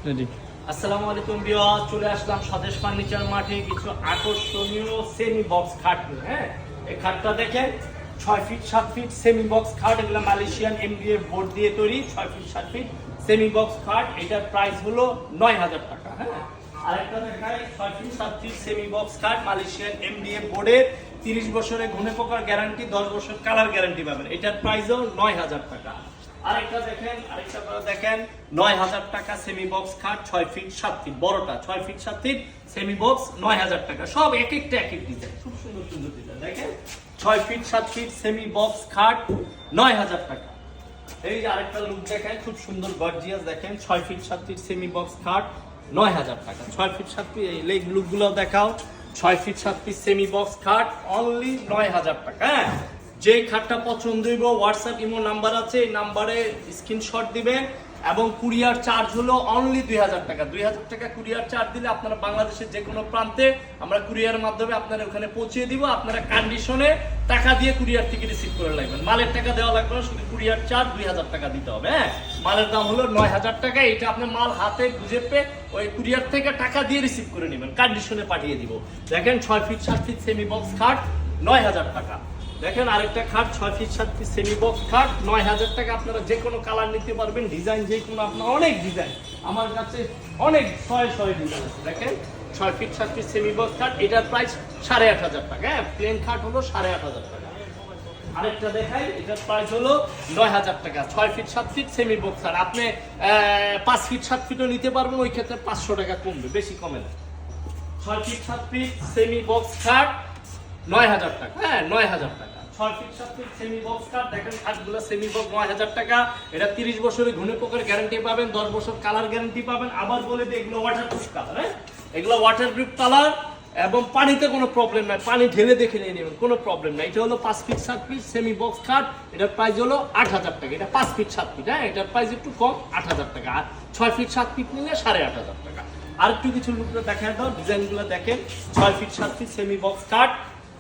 Ready. আসসালামু আলাইকুম viewers, চলে আসলাম স্বদেশ ফার্নিচার মাঠে কিছু আকর্ষণীয় সেমি বক্স খাট নিয়ে। হ্যাঁ, এই খাটটা দেখেন 6 ফিট 7 ফিট সেমি বক্স খাট, এগুলো মালয়েশিয়ান এমডিএফ বোর্ড দিয়ে তৈরি। 6 ফিট 7 ফিট সেমি বক্স খাট, এটার প্রাইস হলো 9000 টাকা। হ্যাঁ, আরেকটা দেখাই 6 ফিট 7 ফিট সেমি বক্স খাট, মালয়েশিয়ান এমডিএফ বোর্ডের 30 বছরের ঘুনে পোকার গ্যারান্টি, 10 বছর কালার গ্যারান্টি পাবেন। এটার প্রাইসও 9000 টাকা। আরেকটা দেখেন 9000 টাকা সেমি বক্স খাট, 6 ফিট 7 ফিট বড়টা, 6 ফিট 7 ফিট সেমি বক্স 9000 টাকা। সব এক একটা এক এক ডিজাইন, খুব সুন্দর সুন্দর ডিজাইন। দেখেন 6 ফিট 7 ফিট সেমি বক্স খাট 9000 টাকা। এই যে আরেকটা লুক দেখেন, খুব সুন্দর গর্জিয়াস। দেখেন 6 ফিট 7 ফিট সেমি বক্স খাট 9000 টাকা। 6 ফিট 7 ফিট এই লেগ লুকগুলো দেখাও। 6 ফিট 7 ফিট সেমি বক্স খাট অনলি 9000 টাকা। হ্যাঁ, যে খাটটা পছন্দ হইব হোয়াটসঅ্যাপ ইমো নাম্বার আছে, এই নাম্বারে স্ক্রিনশট দিবেন এবং কুরিয়ার চার্জ হলো অনলি 2000 টাকা। 2000 টাকা কুরিয়ার চার্জ দিলে আপনারা বাংলাদেশের যে কোনো প্রান্তে আমরা কুরিয়ারের মাধ্যমে আপনারা ওখানে পৌঁছে দিব। আপনারা কন্ডিশনে টাকা দিয়ে কুরিয়ার থেকে রিসিভ করে লাগবেন, মালের টাকা দেওয়া লাগবে না, শুধু কুরিয়ার চার্জ 2000 টাকা দিতে হবে। হ্যাঁ, মালের দাম হলো 9000 টাকা। এটা আপনি মাল হাতে বুঝে পেয়ে ওই কুরিয়ার থেকে টাকা দিয়ে রিসিভ করে নেবেন, কন্ডিশনে পাঠিয়ে দিব। দেখেন 6 ফিট 7 ফিট সেমি বক্স খাট 9000 টাকা। দেখেন আরেকটা খাট 6 ফিট 7 ফিট সেমি বক্স খাট 9000 টাকা। আপনারা যে কোনো কালার নিতে পারবেন, ডিজাইন যে কোনো, আপনার অনেক ডিজাইন আমার কাছে অনেক শয়ে ডিজাইন আছে। দেখেন 6 ফিট 7 ফিট সেমি বক্স খাট, এটার প্রাইস 8500 টাকা। হ্যাঁ, প্লেন খাট হলো 8500 টাকা। আরেকটা দেখাই, এটার প্রাইস হলো 9000 টাকা। 6 ফিট 7 ফিট সেমি বক্স খাট, আপনি 5 ফিট 7 ফিটও নিতে পারবেন, ওই ক্ষেত্রে 500 টাকা কমবে, বেশি কমে না। 6 ফিট 7 ফিট সেমি বক্স খাট 9000 টাকা। হ্যাঁ, 9000 টাকা। 6 ফিট 7 ফিট সেমি বক্স খাট, দেখেন খাটগুলো সেমি বক্স 9000 টাকা। এটা 30 বছরের ঘুনে পোকার গ্যারান্টি পাবেন, 10 বছর কালার গ্যারান্টি পাবেন। আবার বলে দিই এগুলো ওয়াটারপ্রুফ কালার। হ্যাঁ, এগুলো ওয়াটারপ্রুফ কালার এবং পানিতে কোনো প্রবলেম নাই, পানি ঢেলে দেখে নিয়ে নেবেন, কোনো প্রবলেম নাই। এটা হলো 5 ফিট 7 ফিট সেমি বক্স খাট, এটার প্রাইস হলো 8000 টাকা। এটা 5 ফিট 7 ফিট। হ্যাঁ, এটার প্রাইস একটু কম, 8000 টাকা। আর 6 ফিট 7 ফিট নিলে 8500 টাকা। আর একটু কিছু লুকটা দেখা দাও, ডিজাইনগুলো দেখেন। 6 ফিট 7 ফিট সেমি বক্স খাট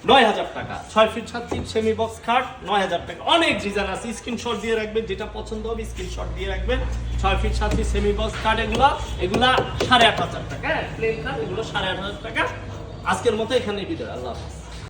9000 টাকা। 6 ফিট 7 ফিট সেমি বক্স খাট 9000 টাকা। অনেক ডিজাইন আছে, স্ক্রিনশট দিয়ে রাখবেন, যেটা পছন্দ হবে স্ক্রিনশট দিয়ে রাখবেন। 6 ফিট 7 ফিট সেমি বক্স খাট এগুলা 8500 টাকা। হ্যাঁ, প্লেন খাট এগুলো 8500 টাকা। আজকের মতো এখানেই বিদায়, আল্লাহ হাফেজ।